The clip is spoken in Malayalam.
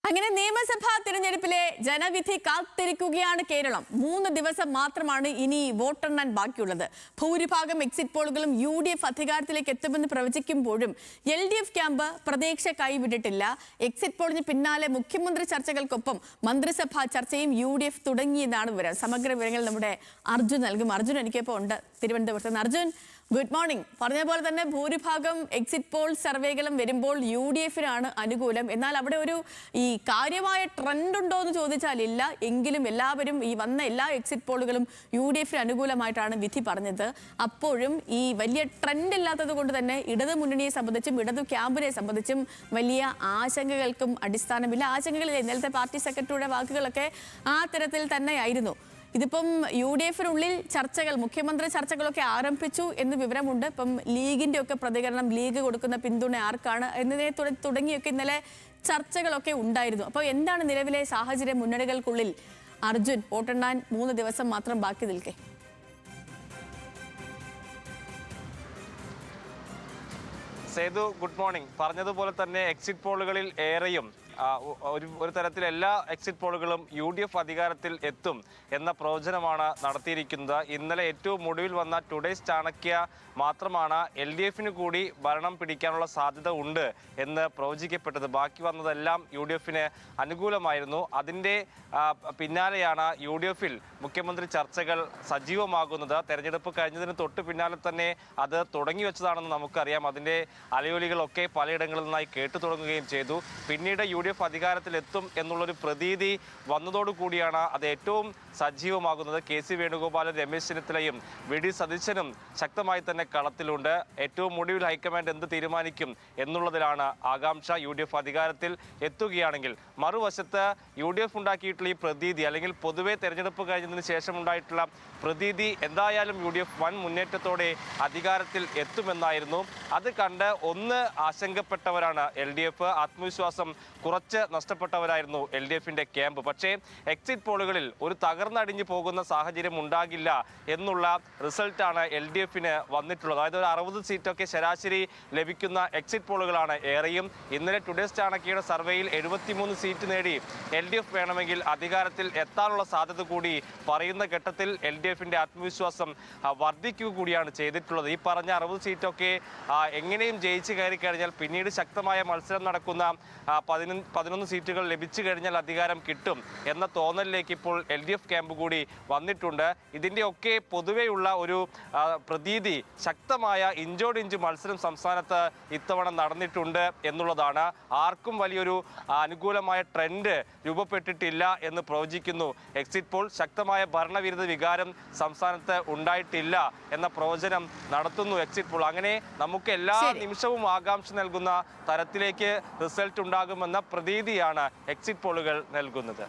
അങ്ങനെ നിയമസഭാ തിരഞ്ഞെടുപ്പിലെ ജനവിധി കാത്തിരിക്കുകയാണ് കേരളം. 3 ദിവസം മാത്രമാണ് ഇനി വോട്ടെണ്ണാൻ ബാക്കിയുള്ളത്. ഭൂരിഭാഗം എക്സിറ്റ് പോളുകളും UDF അധികാരത്തിലേക്ക് എത്തുമെന്ന് പ്രവചിക്കുമ്പോഴും LDF ക്യാമ്പ് പ്രതീക്ഷ കൈവിട്ടിട്ടില്ല. എക്സിറ്റ് പോളിന് പിന്നാലെ മുഖ്യമന്ത്രി ചർച്ചകൾക്കൊപ്പം മന്ത്രിസഭാ ചർച്ചയും UDF തുടങ്ങിയതാണ് വിവരം. സമഗ്ര വിവരങ്ങൾ നമ്മുടെ അർജുൻ നൽകും. അർജുൻ എനിക്കിപ്പോൾ ഉണ്ട് തിരുവനന്തപുരത്ത് നിന്ന്. Arjun, good morning. പറഞ്ഞ പോലെ തന്നെ ഭൂരിഭാഗം എക്സിറ്റ് പോൾ സർവേകളും വരുമ്പോൾ UDFനാണ് അനുകൂലം. എന്നാൽ അവിടെ ഒരു ഈ കാര്യമായ ട്രെൻഡ് ഉണ്ടോ എന്ന് ചോദിച്ചാൽ ഇല്ല. എങ്കിലും എല്ലാവരും ഈ വന്ന എല്ലാ എക്സിറ്റ് പോളുകളും UDFന് അനുകൂലമായിട്ടാണ് വിധി പറഞ്ഞത്. അപ്പോഴും ഈ വലിയ ട്രെൻഡ് ഇല്ലാത്തത് കൊണ്ട് തന്നെ ഇടതു മുന്നണിയെ സംബന്ധിച്ചും ഇടതു ക്യാമ്പിനെ സംബന്ധിച്ചും വലിയ ആശങ്കകൾക്കും അടിസ്ഥാനമില്ല. ആശങ്കകളില്ല. ഇന്നലത്തെ പാർട്ടി സെക്രട്ടറിയുടെ വാക്കുകളൊക്കെ ആ തരത്തിൽ തന്നെയായിരുന്നു. ഇതിപ്പം UDFനുള്ളിൽ ചർച്ചകൾ, മുഖ്യമന്ത്രി ചർച്ചകളൊക്കെ ആരംഭിച്ചു എന്ന് വിവരമുണ്ട്. ഇപ്പം ലീഗിന്റെ ഒക്കെ പ്രതികരണം, ലീഗ് കൊടുക്കുന്ന പിന്തുണ ആർക്കാണ് എന്നതിനെ തുടങ്ങിയൊക്കെ ഇന്നലെ ചർച്ചകളൊക്കെ ഉണ്ടായിരുന്നു. അപ്പോൾ എന്താണ് നിലവിലെ സാഹചര്യം മുന്നണികൾക്കുള്ളിൽ? അർജുൻ, വോട്ടെണ്ണാൻ 3 ദിവസം മാത്രം ബാക്കി നിൽക്കെ. Sethu, good morning. പറഞ്ഞതുപോലെ തന്നെ എക്സിറ്റ് പോളുകളിൽ ഏറെയും ഒരു തരത്തിൽ എല്ലാ എക്സിറ്റ് പോളുകളും UDF അധികാരത്തിൽ എത്തും എന്ന പ്രവചനമാണ് നടത്തിയിരിക്കുന്നത്. ഇന്നലെ ഏറ്റവും ഒടുവിൽ വന്ന ടുഡേസ് ചാണക്യ മാത്രമാണ് LDFന് കൂടി ഭരണം പിടിക്കാനുള്ള സാധ്യത ഉണ്ട് എന്ന് പ്രവചിക്കപ്പെട്ടത്. ബാക്കി വന്നതെല്ലാം UDFന് അനുകൂലമായിരുന്നു. അതിൻ്റെ പിന്നാലെയാണ് UDFൽ മുഖ്യമന്ത്രി ചർച്ചകൾ സജീവമാകുന്നത്. തെരഞ്ഞെടുപ്പ് കഴിഞ്ഞതിന് തൊട്ട് പിന്നാലെ തന്നെ അത് തുടങ്ങി വെച്ചതാണെന്ന് നമുക്കറിയാം. അതിൻ്റെ അലയൊലികളൊക്കെ പലയിടങ്ങളിൽ നിന്നായി കേട്ടു തുടങ്ങുകയും ചെയ്തു. പിന്നീട് UDF അധികാരത്തിലെത്തും എന്നുള്ളൊരു പ്രതീതി വന്നതോടുകൂടിയാണ് അത് ഏറ്റവും സജീവമാകുന്നത്. KC വേണുഗോപാലും രമേശ് ചെന്നിത്തലയും VD സതീശനും ശക്തമായി തന്നെ കളത്തിലുണ്ട്. ഏറ്റവും ഒടുവിൽ ഹൈക്കമാൻഡ് എന്ത് തീരുമാനിക്കും എന്നുള്ളതിലാണ് ആകാംക്ഷ. UDF അധികാരത്തിൽ എത്തുകയാണെങ്കിൽ മറുവശത്ത് UDF ഉണ്ടാക്കിയിട്ടുള്ള ഈ പ്രതീതി, അല്ലെങ്കിൽ പൊതുവെ തെരഞ്ഞെടുപ്പ് കഴിഞ്ഞതിന് ശേഷം ഉണ്ടായിട്ടുള്ള പ്രതീതി എന്തായാലും UDF വൻ മുന്നേറ്റത്തോടെ അധികാരത്തിൽ എത്തുമെന്നായിരുന്നു. അത് കണ്ട് ഒന്ന് ആശങ്കപ്പെട്ടവരാണ് LDF. ആത്മവിശ്വാസം കുറച്ച് നഷ്ടപ്പെട്ടവരായിരുന്നു LDFന്റെ ക്യാമ്പ്. പക്ഷേ എക്സിറ്റ് പോളുകളിൽ ഒരു തകർന്നടിഞ്ഞു പോകുന്ന സാഹചര്യം ഉണ്ടാകില്ല എന്നുള്ള റിസൾട്ടാണ് LDFന് വന്നിട്ടുള്ളത്. അതായത് ഒരു 60 സീറ്റൊക്കെ ശരാശരി ലഭിക്കുന്ന എക്സിറ്റ് പോളുകളാണ് ഏറെയും. ഇന്നലെ ടുഡേസ് ചാണക്യയുടെ സർവേയിൽ 73 സീറ്റ് നേടി LDF വേണമെങ്കിൽ അധികാരത്തിൽ എത്താനുള്ള സാധ്യത കൂടി പറയുന്ന ഘട്ടത്തിൽ LDFന്റെ ആത്മവിശ്വാസം വർദ്ധിക്കുക കൂടിയാണ് ചെയ്തിട്ടുള്ളത്. ഈ പറഞ്ഞ 60 സീറ്റൊക്കെ എങ്ങനെയും ജയിച്ചു കയറി കഴിഞ്ഞാൽ പിന്നീട് ശക്തമായ മത്സരം നടക്കുന്ന 11 സീറ്റുകൾ ലഭിച്ചു കഴിഞ്ഞാൽ അധികാരം കിട്ടും എന്ന തോന്നലിലേക്ക് ഇപ്പോൾ LDF ക്യാമ്പ് കൂടി വന്നിട്ടുണ്ട്. ഇതിൻ്റെയൊക്കെ പൊതുവെയുള്ള ഒരു പ്രതീതി, ശക്തമായ ഇഞ്ചോടിഞ്ച് മത്സരം സംസ്ഥാനത്ത് ഇത്തവണ നടന്നിട്ടുണ്ട് എന്നുള്ളതാണ്. ആർക്കും വലിയൊരു അനുകൂലമായ ട്രെൻഡ് രൂപപ്പെട്ടിട്ടില്ല എന്ന് പ്രവചിക്കുന്നു എക്സിറ്റ് പോൾ. ശക്തമായ ഭരണവിരുദ്ധ വികാരം സംസ്ഥാനത്ത് ഉണ്ടായിട്ടില്ല എന്ന പ്രവചനം നടത്തുന്നു എക്സിറ്റ് പോൾ. അങ്ങനെ നമുക്ക് എല്ലാ നിമിഷവും ആകാംക്ഷ നൽകുന്ന തരത്തിലേക്ക് റിസൾട്ട് ഉണ്ടാകുമെന്ന പ്രതീതിയാണ് എക്സിറ്റ് പോളുകൾ നൽകുന്നത്.